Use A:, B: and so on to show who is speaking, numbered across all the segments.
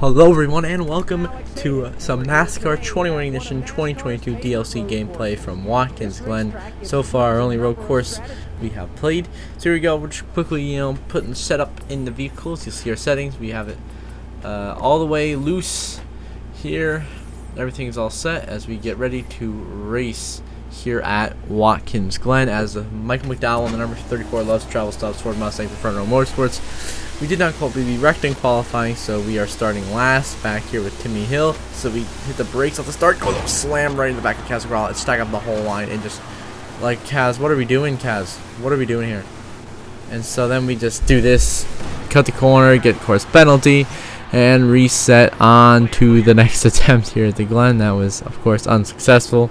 A: Hello everyone and welcome to some NASCAR 21 Edition 2022 DLC gameplay from Watkins Glen. So far our only road course we have played. So here we go, we're just quickly putting the setup in the vehicles. You'll see our settings, we have it all the way loose here. Everything is all set as we get ready to race here at Watkins Glen as Michael McDowell on the number 34 Loves Travel Stops Ford Mustang for Front Row Motorsports. We did not be wrecked in qualifying, so we are starting last back here with Timmy Hill. So we hit the brakes off the start, go slam right in the back of Kaz McGraw, and stack up the whole line, and just like, Kaz, what are we doing, Kaz? What are we doing here? And so then we just do this, cut the corner, get course penalty, and reset on to the next attempt here at the Glen. That was, of course, unsuccessful.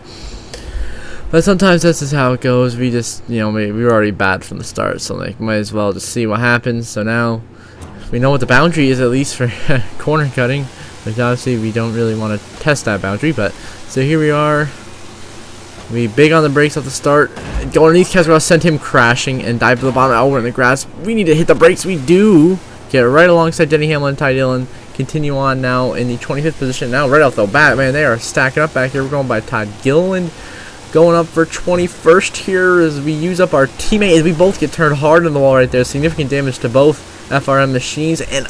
A: But sometimes that's just how it goes. We just, we were already bad from the start, so like, might as well just see what happens. So now we know what the boundary is, at least for corner cutting, which obviously we don't really want to test that boundary. But so here we are. We big on the brakes at the start. Go underneath Kaz, sent him crashing and dive to the bottom. Oh, we're in the grass. We need to hit the brakes. We do. Get right alongside Denny Hamlin and Ty Dillon. Continue on now in the 25th position. Now right off the bat, man, they are stacking up back here. We're going by Todd Gilliland. Going up for 21st here as we use up our teammate as we both get turned hard on the wall right there. Significant damage to both FRM machines, and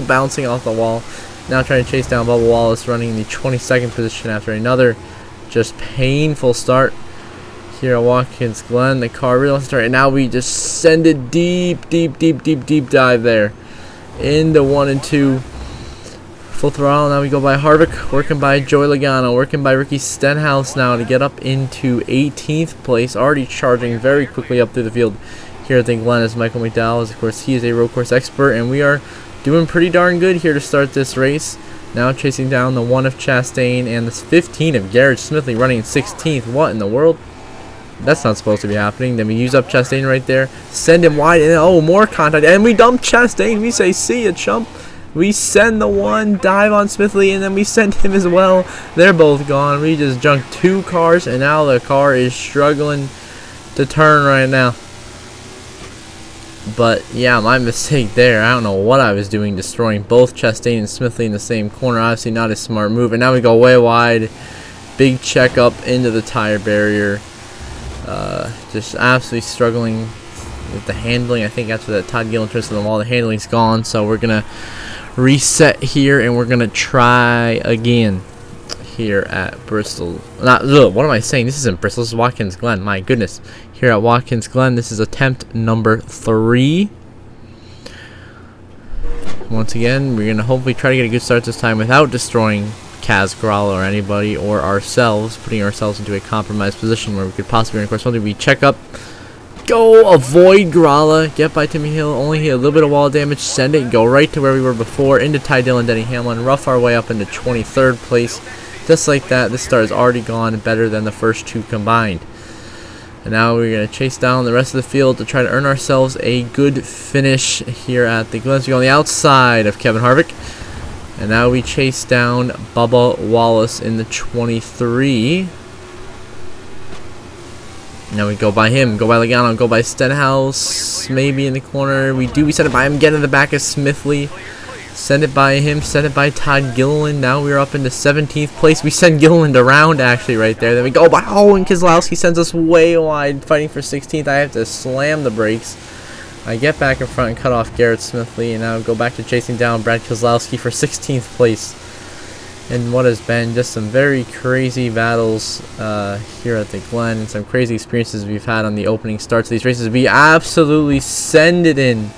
A: bouncing off the wall. Now trying to chase down Bubba Wallace, running in the 22nd position after another just painful start here at Watkins Glen. The car really wants to start, and now we just send it deep dive there into 1 and 2. Full throttle. Now we go by Harvick, working by Joey Logano, working by Ricky Stenhouse now to get up into 18th place. Already charging very quickly up through the field here at the Glen as Michael McDowell. Of course, he is a road course expert, and we are doing pretty darn good here to start this race. Now chasing down the 1 of Chastain and the 15 of Garrett Smithley, running in 16th. What in the world? That's not supposed to be happening. Then we use up Chastain right there, send him wide, and more contact, and we dump Chastain. We say, see ya, chump. We send the one, dive on Smithley, and then we send him as well. They're both gone. We just junked 2 cars, and now the car is struggling to turn right now. But yeah, my mistake there. I don't know what I was doing, destroying both Chastain and Smithley in the same corner. Obviously not a smart move. And now we go way wide. Big check up into the tire barrier. Just absolutely struggling with the handling. I think after that Todd Gillen turns to the wall, the handling's gone. So we're going to reset here, and we're going to try again here at Bristol. What am I saying? This isn't Bristol. This is Watkins Glen. My goodness. Here at Watkins Glen, this is attempt number 3. Once again, we're going to hopefully try to get a good start this time without destroying Kaz Gralla or anybody or ourselves, putting ourselves into a compromised position where we could possibly, of course, we check up, go, avoid Gralla, get by Timmy Hill, only hit a little bit of wall damage, send it, go right to where we were before, into Ty Dillon, Denny Hamlin, rough our way up into 23rd place. Just like that, this start has already gone better than the first 2 combined. And now we're going to chase down the rest of the field to try to earn ourselves a good finish here at the Glen. We go on the outside of Kevin Harvick. And now we chase down Bubba Wallace in the 23. Now we go by him, go by Logano, go by Stenhouse, maybe in the corner. We send it by him, get in the back of Smithley. Send it by him, send it by Todd Gilliland. Now we're up into 17th place. We send Gilliland around actually right there. Then we go by, and Keselowski sends us way wide, fighting for 16th. I have to slam the brakes. I get back in front and cut off Garrett Smithley, and now go back to chasing down Brad Keselowski for 16th place. And what has been just some very crazy battles here at the Glen, and some crazy experiences we've had on the opening starts of these races. We absolutely send it in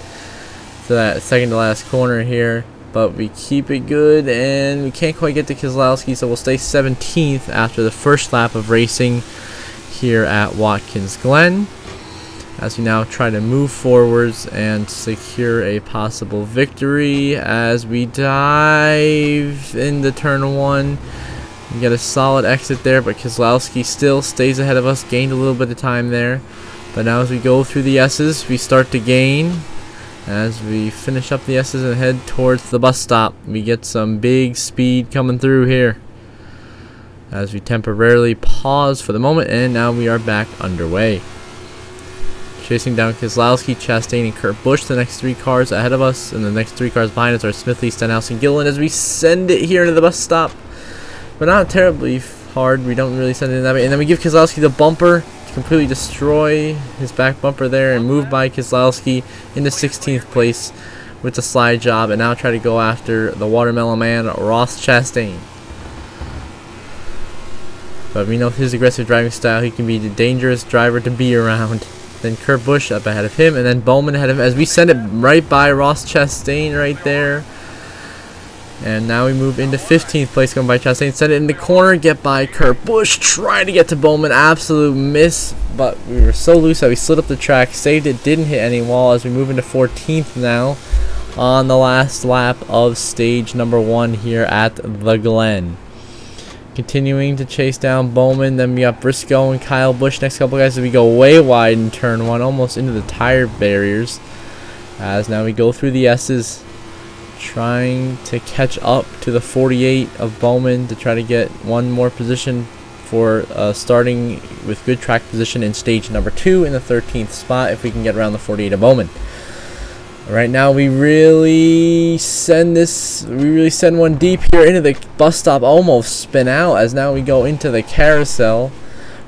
A: to that second to last corner here, but we keep it good, and we can't quite get to Keselowski, so we'll stay 17th after the first lap of racing here at Watkins Glen, as we now try to move forwards and secure a possible victory as we dive into turn 1. We get a solid exit there, but Keselowski still stays ahead of us, gained a little bit of time there. But now as we go through the S's, we start to gain. As we finish up the S's and head towards the bus stop, we get some big speed coming through here as we temporarily pause for the moment, and now we are back underway. Chasing down Keselowski, Chastain, and Kurt Busch, the next 3 cars ahead of us, and the next 3 cars behind us are Smithley, Stenhouse, and GLEN as we send it here into the bus stop. But not terribly hard. We don't really send it in that way. And then we give Keselowski the bumper to completely destroy his back bumper there and move by Keselowski into 16th place with the slide job, and now try to go after the watermelon man, Ross Chastain. But we know with his aggressive driving style, he can be the dangerous driver to be around. Then Kurt Busch up ahead of him, and then Bowman ahead of him as we send it right by Ross Chastain right there. And now we move into 15th place, going by Chastain. Send it in the corner, get by Kurt Busch, try to get to Bowman. Absolute miss, but we were so loose that we slid up the track, saved it, didn't hit any wall as we move into 14th now on the last lap of stage number 1 here at the GLEN. Continuing to chase down Bowman, then we got Briscoe and Kyle Busch. Next couple guys as we go way wide in turn 1, almost into the tire barriers. As now we go through the S's, trying to catch up to the 48 of Bowman to try to get one more position for starting with good track position in stage number 2 in the 13th spot if we can get around the 48 of Bowman. Right now we really send one deep here into the bus stop, almost spin out as now we go into the carousel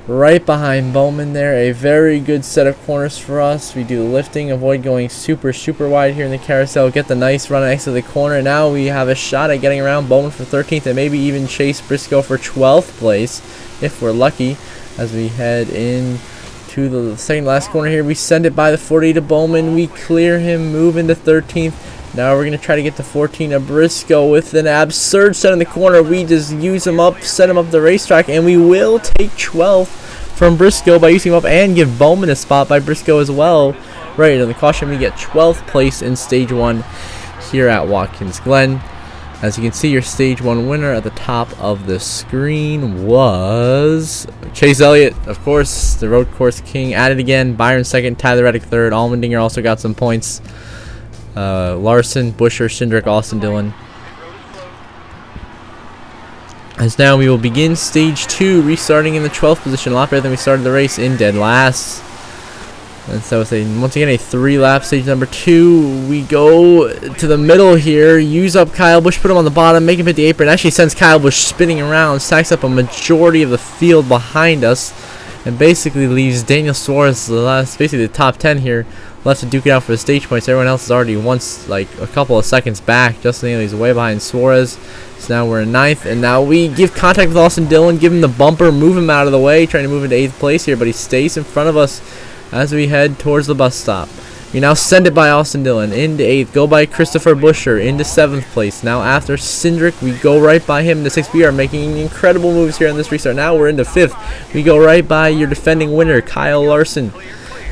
A: right behind Bowman there. A very good set of corners for us. We do the lifting, avoid going super wide here in the carousel, get the nice run next to the corner. Now we have a shot at getting around Bowman for 13th and maybe even chase Briscoe for 12th place if we're lucky as we head in to the second last corner here. We send it by the 40 to Bowman, we clear him, move into 13th. Now we're going to try to get to 14 of Briscoe with an absurd set in the corner. We just use him up, set him up the racetrack, and we will take 12th from Briscoe by using him up and give Bowman a spot by Briscoe as well. Right on the caution, we get 12th place in stage 1 here at Watkins Glen. As you can see, your stage 1 winner at the top of the screen was Chase Elliott, of course, the road course king, at it again. Byron second, Tyler Reddick third. Allmendinger also got some points. Larson, Buscher, Shindrick, Austin Dillon. As now we will begin stage 2, restarting in the 12th position, a lot better than we started the race in dead last. And so it's once again a 3-lap stage number 2. We go to the middle here, use up Kyle Busch, put him on the bottom, make him hit the apron. Actually sends Kyle Busch spinning around, stacks up a majority of the field behind us, and basically leaves Daniel Suarez, basically the top 10 here, left to duke it out for the stage points. Everyone else is already like a couple of seconds back. Justin Haley's way behind Suarez. So now we're in 9th, and now we give contact with Austin Dillon, give him the bumper, move him out of the way, trying to move into 8th place here, but he stays in front of us as we head towards the bus stop. We now send it by Austin Dillon into 8th, go by Christopher Buscher into 7th place. Now after Cindric, we go right by him into 6th. We are making incredible moves here on this restart. Now we're into 5th. We go right by your defending winner, Kyle Larson.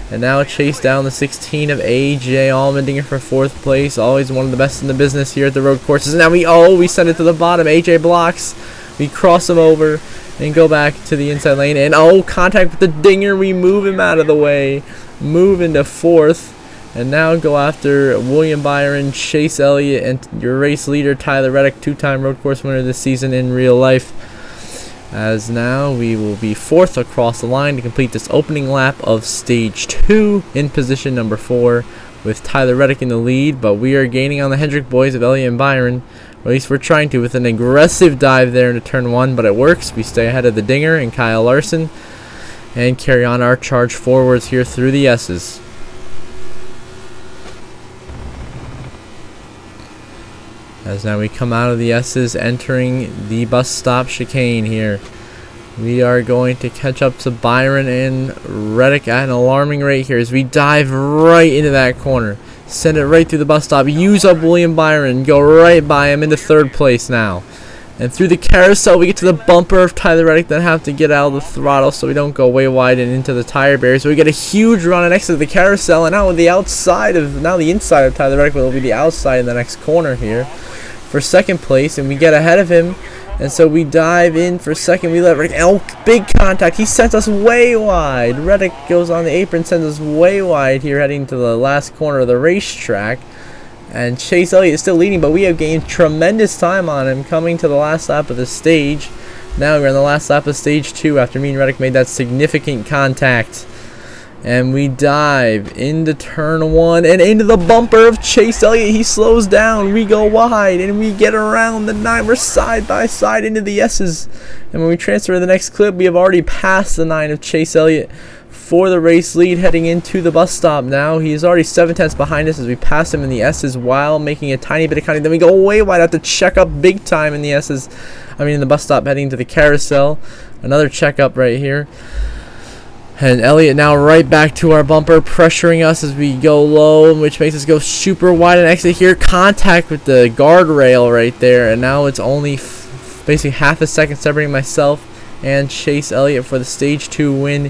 A: And now chase down the 16 of AJ Allmendinger for 4th place. Always one of the best in the business here at the road courses. And now we send it to the bottom. AJ blocks. We cross him over and go back to the inside lane. And contact with the dinger. We move him out of the way. Move into 4th. And now go after William Byron, Chase Elliott, and your race leader, Tyler Reddick, 2-time road course winner this season in real life. As now we will be 4th across the line to complete this opening lap of stage 2 in position number 4 with Tyler Reddick in the lead, but we are gaining on the Hendrick boys of Elliott and Byron. Or at least we're trying to, with an aggressive dive there into turn 1, but it works. We stay ahead of the Dinger and Kyle Larson and carry on our charge forwards here through the S's. As now we come out of the S's, entering the bus stop chicane here. We are going to catch up to Byron and Reddick at an alarming rate here as we dive right into that corner. Send it right through the bus stop. Use up William Byron. Go right by him into 3rd place now. And through the carousel, we get to the bumper of Tyler Reddick, then have to get out of the throttle so we don't go way wide and into the tire barriers. So we get a huge run next to the carousel, and now the inside of Tyler Reddick will be the outside in the next corner here for 2nd place, and we get ahead of him. And so we dive in for 2nd. We let Reddick, big contact. He sends us way wide. Reddick goes on the apron, sends us way wide here, heading to the last corner of the racetrack. And Chase Elliott is still leading, but we have gained tremendous time on him coming to the last lap of the stage. Now we're on the last lap of stage 2 after me and Reddick made that significant contact. And we dive into turn 1 and into the bumper of Chase Elliott. He slows down. We go wide and we get around the 9. We're side by side into the S's. And when we transfer to the next clip, we have already passed the 9 of Chase Elliott for the race lead heading into the bus stop now. He is already 7/10 behind us as we pass him in the S's while making a tiny bit of cutting. Then we go way wide, have to check up big time in the S's. In the bus stop heading to the carousel. Another checkup right here. And Elliott now right back to our bumper, pressuring us as we go low, which makes us go super wide and exit here. Contact with the guardrail right there, and now it's only basically half a second separating myself and Chase Elliott for the stage 2 win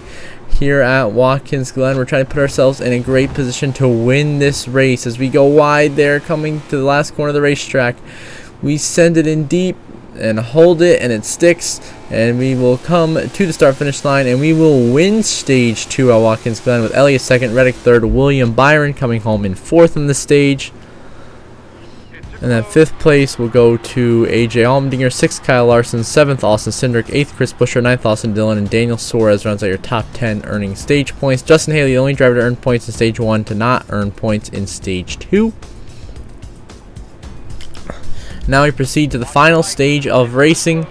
A: here at Watkins Glen. We're trying to put ourselves in a great position to win this race as we go wide there, coming to the last corner of the racetrack. We send it in deep and hold it, and it sticks, and we will come to the start finish line and we will win stage 2 at Watkins Glen with Elliott 2nd, Reddick 3rd, William Byron coming home in 4th on the stage. And then 5th place will go to AJ Allmendinger, 6th Kyle Larson, 7th Austin Cindric, 8th Chris Busher, 9th Austin Dillon, and Daniel Suarez rounds out your top 10 earning stage points. Justin Haley, the only driver to earn points in stage 1 to not earn points in stage 2. Now we proceed to the final stage of racing.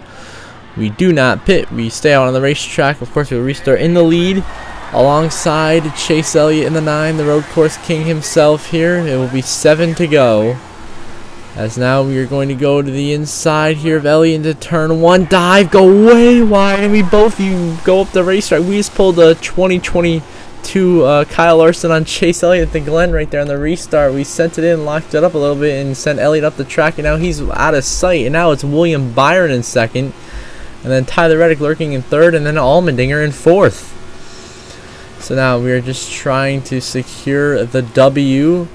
A: We do not pit. We stay out on the racetrack. Of course, we will restart in the lead alongside Chase Elliott in the 9, the road course king himself here. It will be 7 to go. As now we are going to go to the inside here of Elliott into turn 1. Dive, go way wide, and we both go up the racetrack. We just pulled a 2022 Kyle Larson on Chase Elliott at the Glen right there on the restart. We sent it in, locked it up a little bit, and sent Elliott up the track, and now he's out of sight. And now it's William Byron in 2nd, and then Tyler Reddick lurking in 3rd, and then Allmendinger in 4th. So now we are just trying to secure the W.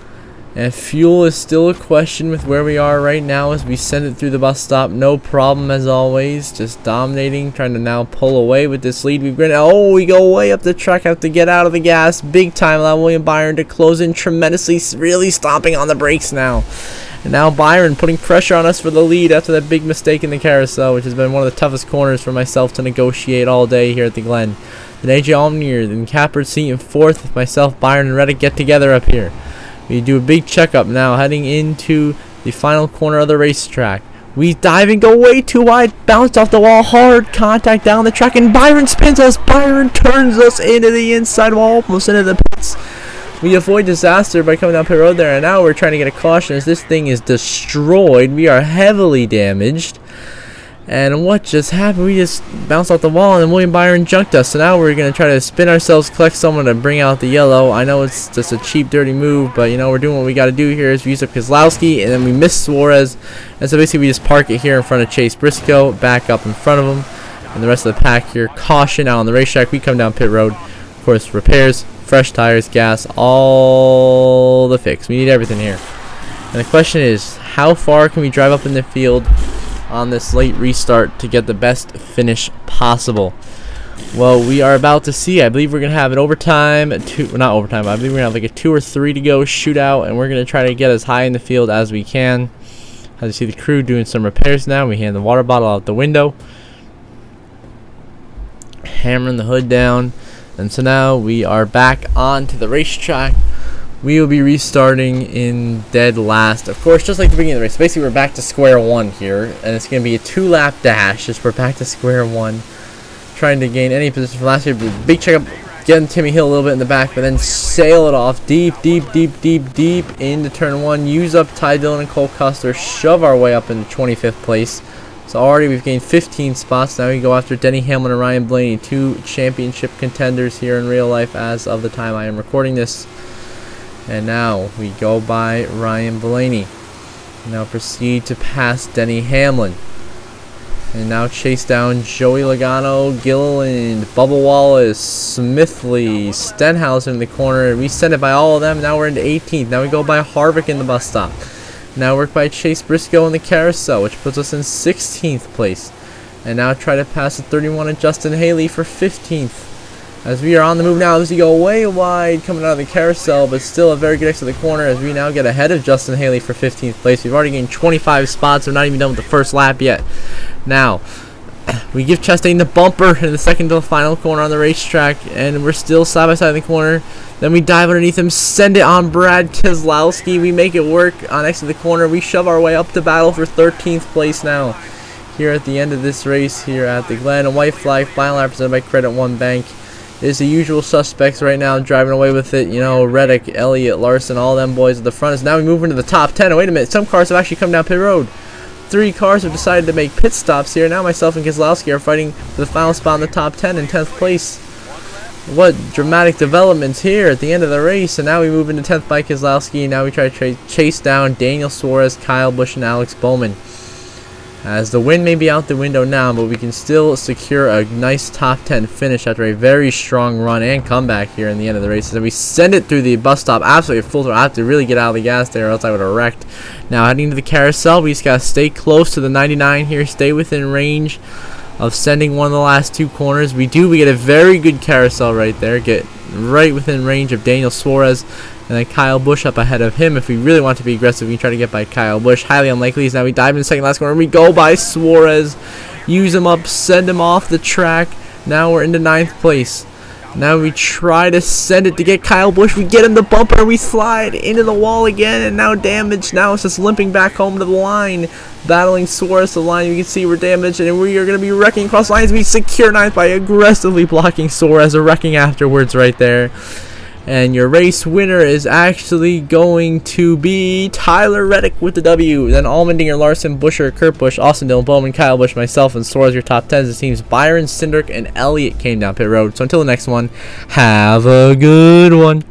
A: And fuel is still a question with where we are right now as we send it through the bus stop. No problem as always. Just dominating. Trying to now pull away with this lead. We go way up the track. Have to get out of the gas. Big time. Allow William Byron to close in tremendously. Really stomping on the brakes now. And now Byron putting pressure on us for the lead after that big mistake in the carousel, which has been one of the toughest corners for myself to negotiate all day here at the Glen. Then AJ Allmendinger in cappered seat in 4th with myself, Byron, and Reddick get together up here. We do a big checkup now, heading into the final corner of the racetrack. We dive and go way too wide, bounced off the wall, hard contact down the track, and Byron spins us. Byron turns us into the inside wall, almost into the pits. We avoid disaster by coming down pit road there, and now we're trying to get a caution as this thing is destroyed. We are heavily damaged. And what just happened? We just bounced off the wall and then William Byron junked us. So now we're going to try to spin ourselves, collect someone to bring out the yellow. I know it's just a cheap, dirty move, but you know, we're doing what we got to do here is we use up Kozlowski and then we miss Suarez. And so basically we just park it here in front of Chase Briscoe, back up in front of him. And the rest of the pack here, caution out on the racetrack. We come down pit road. Of course, repairs, fresh tires, gas, all the fix. We need everything here. And the question is, how far can we drive up in the field on this late restart to get the best finish possible? Well, we are about to see. I believe we're going to have an overtime, not overtime, I believe we're going to have like a 2 or 3 to go shootout, and we're going to try to get as high in the field as we can. As you see the crew doing some repairs now, we hand the water bottle out the window, hammering the hood down, and so now we are back onto the racetrack. We will be restarting in dead last. Of course, just like the beginning of the race. Basically, we're back to square one here. And it's going to be a 2-lap dash. Just we're back to square one. Trying to gain any position from last year. Big checkup. Getting Timmy Hill a little bit in the back. But then sail it off deep into turn 1. Use up Ty Dillon and Cole Custer. Shove our way up into 25th place. So already we've gained 15 spots. Now we go after Denny Hamlin and Ryan Blaney. 2 championship contenders here in real life as of the time I am recording this. And now we go by Ryan Blaney. Now proceed to pass Denny Hamlin. And now chase down Joey Logano, Gilliland, Bubba Wallace, Smithley, Stenhouse in the corner. We send it by all of them. Now we're into 18th. Now we go by Harvick in the bus stop. Now work by Chase Briscoe in the carousel, which puts us in 16th place. And now try to pass the 31 and Justin Haley for 15th. As we are on the move now, as we go way wide coming out of the carousel, but still a very good exit to the corner as we now get ahead of Justin Haley for 15th place. We've already gained 25 spots. We're not even done with the first lap yet. Now, We give Chastain the bumper in the second to the final corner on the racetrack, and we're still side by side in the corner. Then we dive underneath him, send it on Brad Keselowski. We make it work on exit the corner. We shove our way up to battle for 13th place now here at the end of this race here at the Glen. A white flag, final lap presented by Credit One Bank. Is the usual suspects right now driving away with it. You know, Reddick, Elliott, Larson, all them boys at the front. As now we move into the top 10. Oh, wait a minute, some cars have actually come down pit road. 3 cars have decided to make pit stops here. Now myself and Keselowski are fighting for the final spot in the top 10 in 10th place. What dramatic developments here at the end of the race. And now we move into 10th by Keselowski. Now we try to chase down Daniel Suarez, Kyle Busch, and Alex Bowman. As the win may be out the window now, but we can still secure a nice top 10 finish after a very strong run and comeback here in the end of the race. And we send it through the bus stop, absolutely full throttle. I have to really get out of the gas there, or else I would have wrecked. Now heading to the carousel, we just gotta stay close to the 99 here, stay within range of sending one of the last 2 corners. We get a very good carousel right there, get right within range of Daniel Suarez. And then Kyle Busch up ahead of him. If we really want to be aggressive, we can try to get by Kyle Busch. Highly unlikely. Now we dive in the second last corner. We go by Suarez. Use him up. Send him off the track. Now we're into 9th place. Now we try to send it to get Kyle Busch. We get him the bumper. We slide into the wall again. And now damaged. Now it's just limping back home to the line. Battling Suarez to the line. You can see we're damaged. And we are going to be wrecking across lines. We secure 9th by aggressively blocking Suarez. A wrecking afterwards right there. And your race winner is actually going to be Tyler Reddick with the W. Then Allmendinger, Larson, Buscher, Kurt Busch, Austin Dillon, Bowman, Kyle Busch, myself, and Suarez your top 10s. It seems Byron, Cindric, and Elliott came down pit road. So until the next one, have a good one.